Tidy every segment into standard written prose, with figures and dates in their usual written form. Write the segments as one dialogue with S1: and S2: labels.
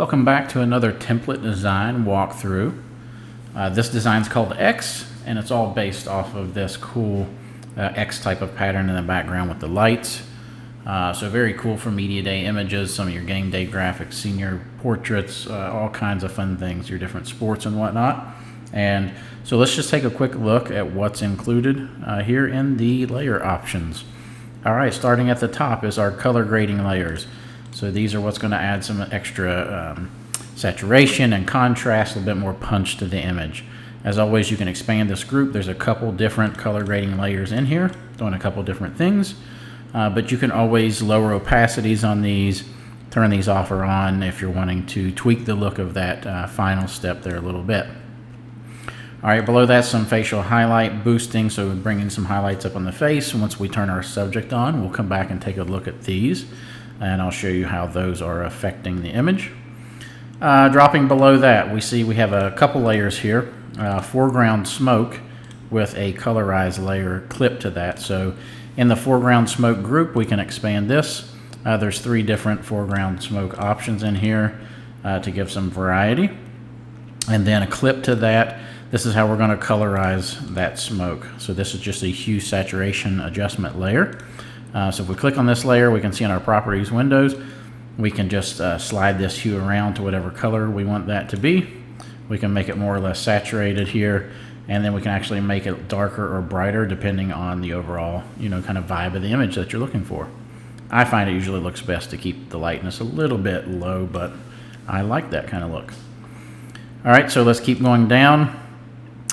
S1: Welcome back to another template design walkthrough. This design is called X, and it's all based off of this cool X type of pattern in the background with the lights. So very cool for media day images, some of your game day graphics, senior portraits, all kinds of fun things, your different sports and whatnot. And so let's just take a quick look at what's included here in the layer options. All right, starting at the top is our color grading layers. So these are what's going to add some extra saturation and contrast, a little bit more punch to the image. As always, you can expand this group. There's a couple different color grading layers in here, doing a couple different things. But you can always lower opacities on these, turn these off or on if you're wanting to tweak the look of that final step there a little bit. All right, below that, some facial highlight boosting, so bringing some highlights up on the face. Once we turn our subject on, we'll come back and take a look at these, and I'll show you how those are affecting the image. Dropping below that, we have a couple layers here. Foreground smoke with a colorized layer clipped to that. So in the foreground smoke group, we can expand this. There's 3 different foreground smoke options in here to give some variety. And then a clip to that. This is how we're going to colorize that smoke. So this is just a hue saturation adjustment layer. So if we click on this layer, we can see in our properties windows, we can just slide this hue around to whatever color we want that to be. We can make it more or less saturated here, and then we can actually make it darker or brighter depending on the overall, kind of vibe of the image that you're looking for. I find it usually looks best to keep the lightness a little bit low, but I like that kind of look. All right, so let's keep going down.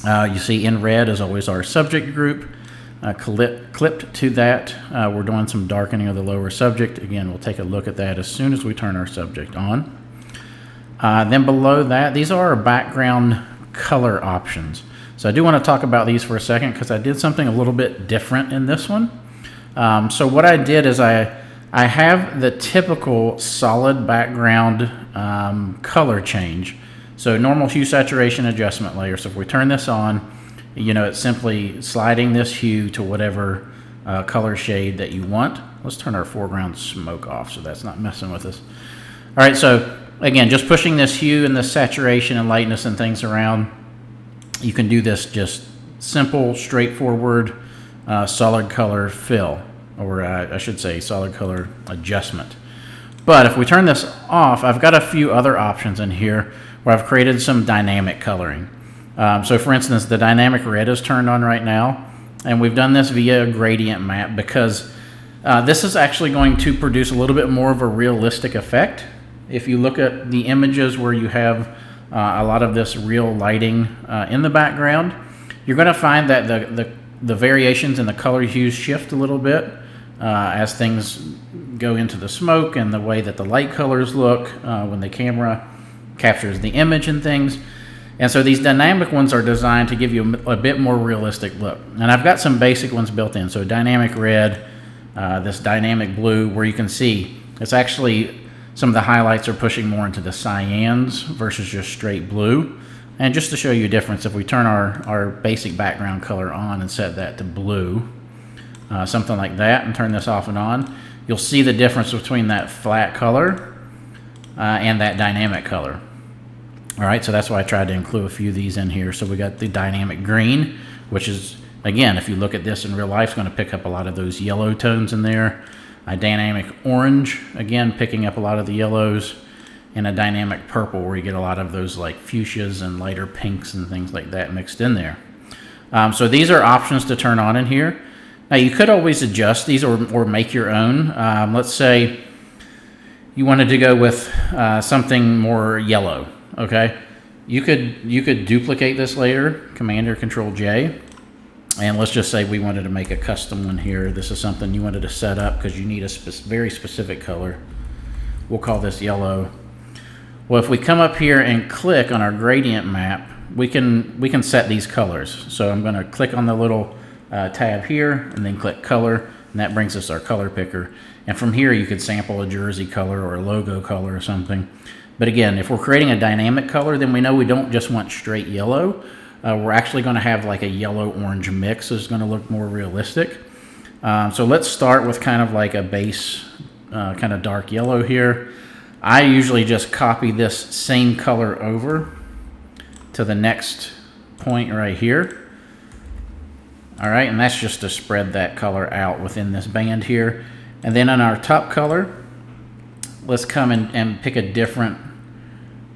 S1: You see in red is always our subject group. Clipped to that, we're doing some darkening of the lower subject. Again, we'll take a look at that as soon as we turn our subject on. Then below that, these are our background color options. So I do want to talk about these for a second because I did something a little bit different in this one. So what I did is I have the typical solid background color change. So normal hue saturation adjustment layer. So if we turn this on, it's simply sliding this hue to whatever color shade that you want. Let's turn our foreground smoke off so that's not messing with us. All right, so again, just pushing this hue and the saturation and lightness and things around. You can do this just simple, straightforward, solid color fill, or I should say solid color adjustment. But if we turn this off, I've got a few other options in here where I've created some dynamic coloring. So for instance, the dynamic red is turned on right now, and we've done this via a gradient map because this is actually going to produce a little bit more of a realistic effect. If you look at the images where you have a lot of this real lighting in the background, you're going to find that the variations in the color hues shift a little bit as things go into the smoke and the way that the light colors look when the camera captures the image and things. And so these dynamic ones are designed to give you a bit more realistic look. And I've got some basic ones built in. So dynamic red, this dynamic blue, where you can see it's actually some of the highlights are pushing more into the cyans versus just straight blue. And just to show you a difference, if we turn our basic background color on and set that to blue, something like that, and turn this off and on, you'll see the difference between that flat color and that dynamic color. All right, so that's why I tried to include a few of these in here. So we got the dynamic green, which is, again, if you look at this in real life, it's going to pick up a lot of those yellow tones in there. A dynamic orange, again, picking up a lot of the yellows. And a dynamic purple, where you get a lot of those like fuchsias and lighter pinks and things like that mixed in there. So these are options to turn on in here. Now you could always adjust these or make your own. Let's say you wanted to go with something more yellow. Okay, you could duplicate this layer, Command or Control J, and let's just say we wanted to make a custom one here. This is something you wanted to set up because you need a very specific color. We'll call this yellow. Well, if we come up here and click on our gradient map, we can set these colors. So I'm going to click on the little tab here and then click color, and that brings us our color picker. And from here you could sample a jersey color or a logo color or something. But again, if we're creating a dynamic color, then we know we don't just want straight yellow. We're actually going to have like a yellow-orange mix. So it's going to look more realistic. So let's start with kind of like a base, kind of dark yellow here. I usually just copy this same color over to the next point right here. All right, and that's just to spread that color out within this band here. And then on our top color, let's come and pick a different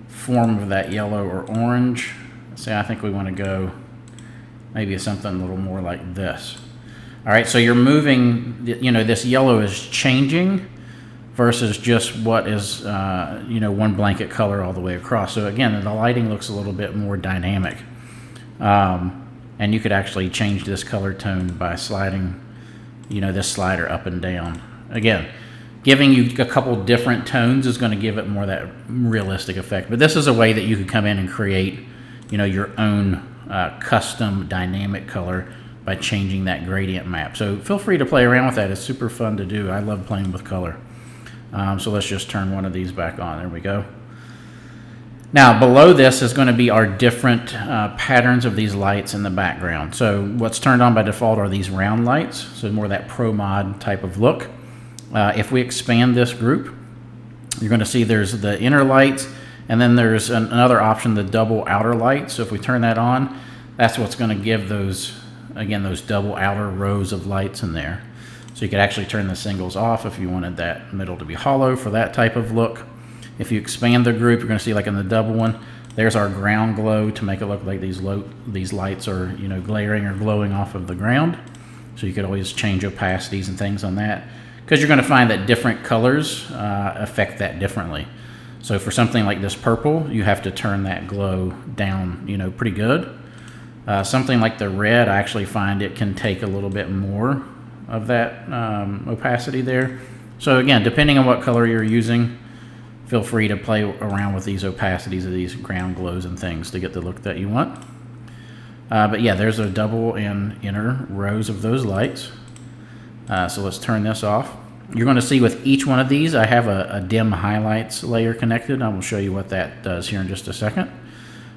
S1: form of that yellow or orange. See, I think we want to go maybe something a little more like this. All right, so you're moving, you know, this yellow is changing versus just what is, you know, one blanket color all the way across. So again, the lighting looks a little bit more dynamic. And you could actually change this color tone by sliding, you know, this slider up and down. Again, giving you a couple different tones is going to give it more that realistic effect. But this is a way that you could come in and create, you know, your own custom dynamic color by changing that gradient map. So feel free to play around with that. It's super fun to do. I love playing with color. So let's just turn one of these back on. There we go. Now below this is going to be our different patterns of these lights in the background. So what's turned on by default are these round lights, so more that Pro Mod type of look. If we expand this group, you're going to see there's the inner lights, and then there's another option, the double outer lights. So if we turn that on, that's what's going to give those, again, those double outer rows of lights in there. So you could actually turn the singles off if you wanted that middle to be hollow for that type of look. If you expand the group, you're going to see like in the double one, there's our ground glow to make it look like these lights are, you know, glaring or glowing off of the ground. So you could always change opacities and things on that, because you're going to find that different colors affect that differently. So for something like this purple, you have to turn that glow down, you know, pretty good. Something like the red, I actually find it can take a little bit more of that opacity there. So again, depending on what color you're using, feel free to play around with these opacities of these ground glows and things to get the look that you want. But yeah, there's a double and inner rows of those lights. So let's turn this off. You're going to see with each one of these, I have a dim highlights layer connected. I will show you what that does here in just a second.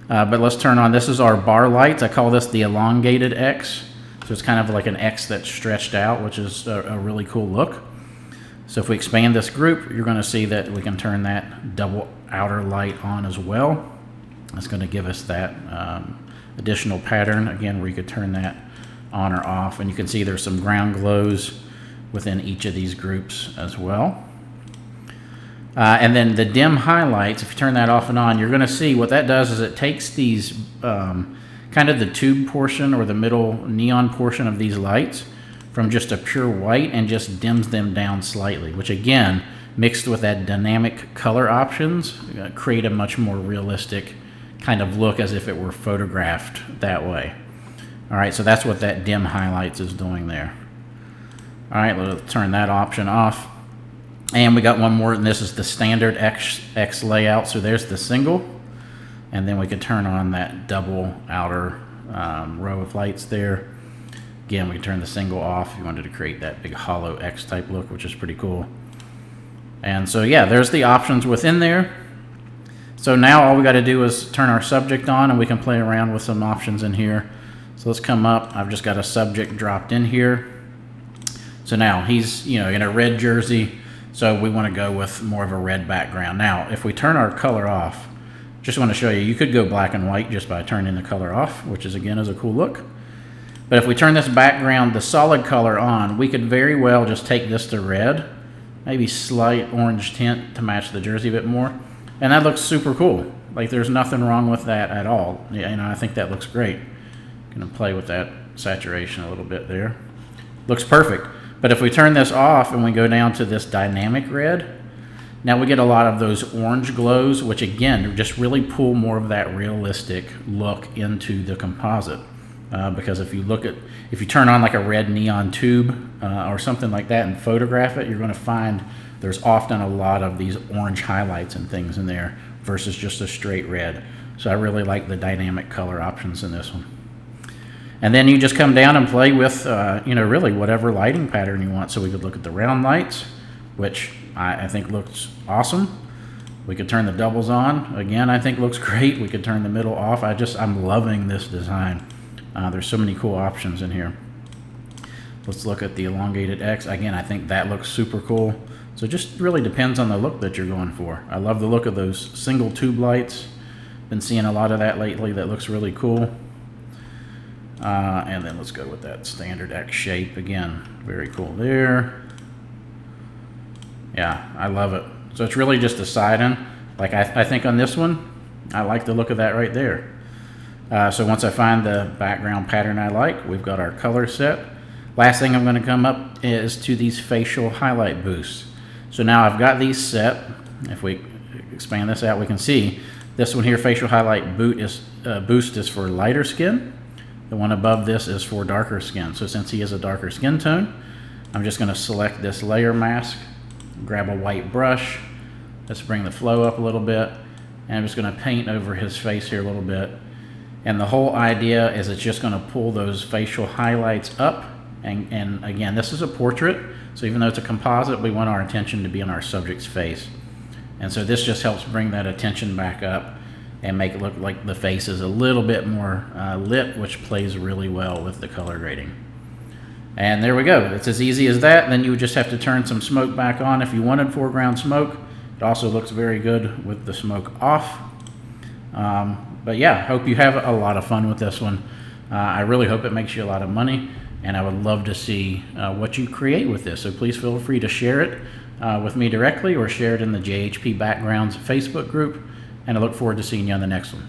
S1: But let's turn on, this is our bar lights. I call this the elongated X. So it's kind of like an X that's stretched out, which is a really cool look. So if we expand this group, you're going to see that we can turn that double outer light on as well. That's going to give us that additional pattern, again, where you could turn that on or off. And you can see there's some ground glows within each of these groups as well. And then the dim highlights, if you turn that off and on, you're going to see what that does is it takes these kind of the tube portion or the middle neon portion of these lights from just a pure white and just dims them down slightly, which again, mixed with that dynamic color options, create a much more realistic kind of look as if it were photographed that way. All right, so that's what that dim highlights is doing there. All right, let's turn that option off. And we got one more, and this is the standard X layout. So there's the single, and then we could turn on that double outer row of lights there. Again, we can turn the single off if you wanted to create that big hollow X type look, which is pretty cool. And so yeah, there's the options within there. So now all we got to do is turn our subject on, and we can play around with some options in here. So let's come up. I've just got a subject dropped in here. So now he's, you know, in a red jersey, so we want to go with more of a red background. Now, if we turn our color off, just want to show you, you could go black and white just by turning the color off, which is again is a cool look. But if we turn this background, the solid color on, we could very well just take this to red, maybe slight orange tint to match the jersey a bit more. And that looks super cool. Like there's nothing wrong with that at all. You know, I think that looks great. Gonna play with that saturation a little bit there. Looks perfect. But if we turn this off and we go down to this dynamic red, now we get a lot of those orange glows, which again, just really pull more of that realistic look into the composite. Because if you turn on like a red neon tube or something like that and photograph it, you're going to find there's often a lot of these orange highlights and things in there versus just a straight red. So I really like the dynamic color options in this one. And then you just come down and play with, you know, really whatever lighting pattern you want. So we could look at the round lights, which I think looks awesome. We could turn the doubles on. Again, I think looks great. We could turn the middle off. I'm loving this design. There's so many cool options in here. Let's look at the elongated X. Again, I think that looks super cool. So it just really depends on the look that you're going for. I love the look of those single tube lights. Been seeing a lot of that lately. That looks really cool. And then let's go with that standard X shape again. Very cool there. Yeah, I love it. So it's really just a siding. Like I think on this one, I like the look of that right there. So once I find the background pattern I like, we've got our color set. Last thing I'm going to come up is to these facial highlight boosts. So now I've got these set. If we expand this out, we can see this one here, facial highlight boost is for lighter skin. The one above this is for darker skin. So since he has a darker skin tone, I'm just going to select this layer mask, grab a white brush. Let's bring the flow up a little bit. And I'm just going to paint over his face here a little bit. And the whole idea is it's just going to pull those facial highlights up. And again, this is a portrait, so even though it's a composite, we want our attention to be on our subject's face. And so this just helps bring that attention back up and make it look like the face is a little bit more lit, which plays really well with the color grading. And there we go. It's as easy as that. Then you would just have to turn some smoke back on if you wanted foreground smoke. It also looks very good with the smoke off. But yeah, hope you have a lot of fun with this one. I really hope it makes you a lot of money, and I would love to see what you create with this. So please feel free to share it with me directly or share it in the JHP Backgrounds Facebook group, and I look forward to seeing you on the next one.